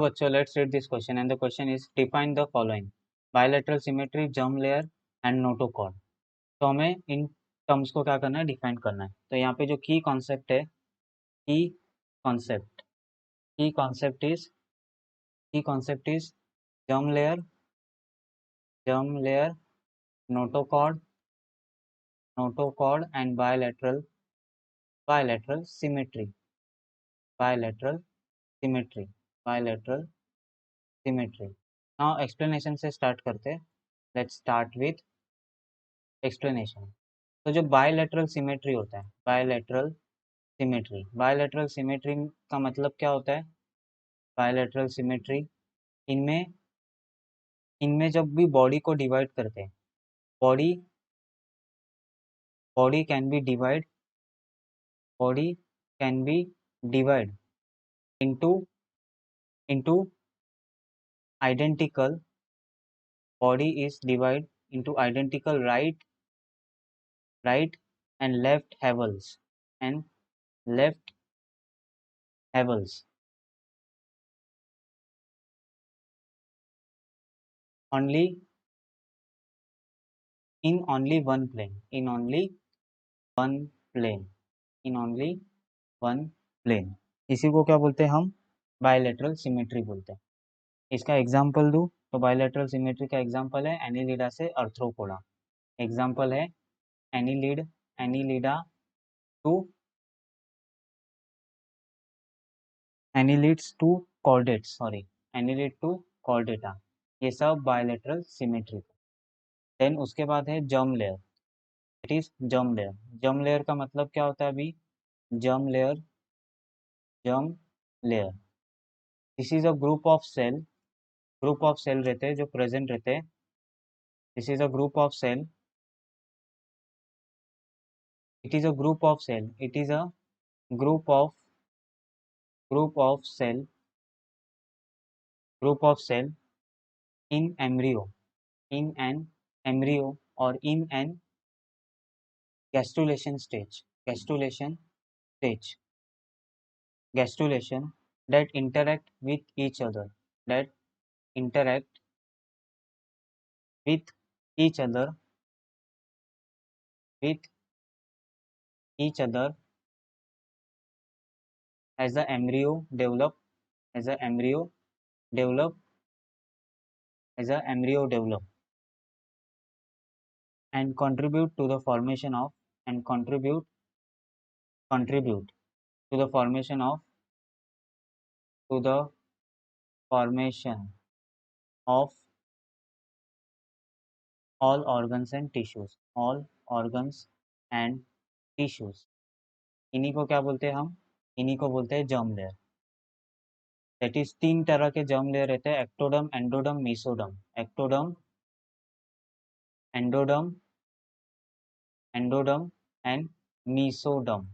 So let's read this question, and the question is define the following: bilateral symmetry, germ layer and notochord. तो हमें in terms को क्या करना है, define करना है। तो यहाँ पे जो की कॉन्सेप्ट है, की concept is germ layer, notochord and bilateral symmetry. bilateral symmetry. Now explanation से start करते हैं। Let's start with explanation. तो जो बायलैटरल सिमेट्री होता है, बायलैटरल सिमेट्री का मतलब क्या होता है? बायलैटरल सिमेट्री, इनमें जब भी बॉडी को डिवाइड करते हैं, body can be divide into identical, body is divided into identical right and left havels only in only one plane, इसी को क्या बोलते हैं हम? बायलैटरल सिमेट्री बोलते हैं। इसका एग्जांपल दूं तो बायलैटरल सिमेट्री का एग्जांपल है एनिलिडा से अर्थ्रोपोडा। एग्जांपल है Annelida to annelids to Chordata, ये सब बायलैटरल सिमेट्री। देन उसके बाद है germ layer. It is germ layer का मतलब क्या होता है? अभी germ layer this is a group of cell रहते हैं जो प्रेजेंट रहते हैं। This is a group of cell, it is a group of cell in an embryo or in an gastrulation that interact with each other with each other as the embryo develop and contribute to the formation of to the formation of all organs and tissues इन्हीं को क्या बोलते हैं हम? इन्हीं को बोलते हैं जर्म लेयर। दैट इज 3 तरह के जर्म लेयर रहते हैं: ectoderm, endoderm, mesoderm. Endoderm and mesoderm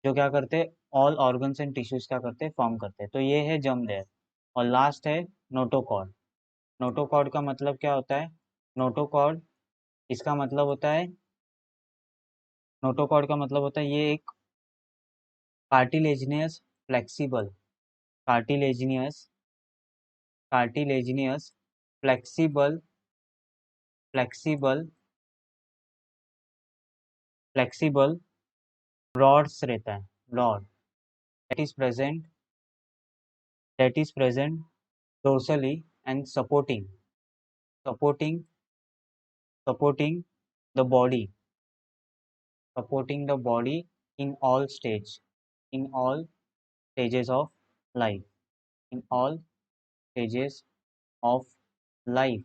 जो क्या करते हैं? ऑल ऑर्गन्स एंड टिश्यूज क्या करते हैं? फॉर्म करते हैं। तो ये है जर्म लेयर। और लास्ट है नोटोकॉर्ड। नोटोकॉर्ड का मतलब क्या होता है? नोटोकॉर्ड इसका मतलब होता है नोटोकॉर्ड का मतलब होता है ये एक cartilaginous flexible flexible flexible rods रहता है, rod that is present dorsally and supporting the body in all stages of life in all stages of life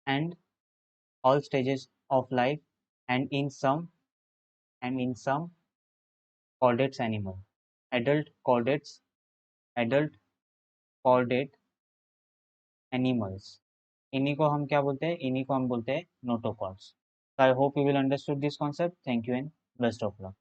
and all stages of life and in some chordates animal, adult chordate animals। इन्हीं को हम क्या बोलते हैं? इन्हीं को हम बोलते हैं notochords. I hope you will understood this concept. Thank you and best of luck.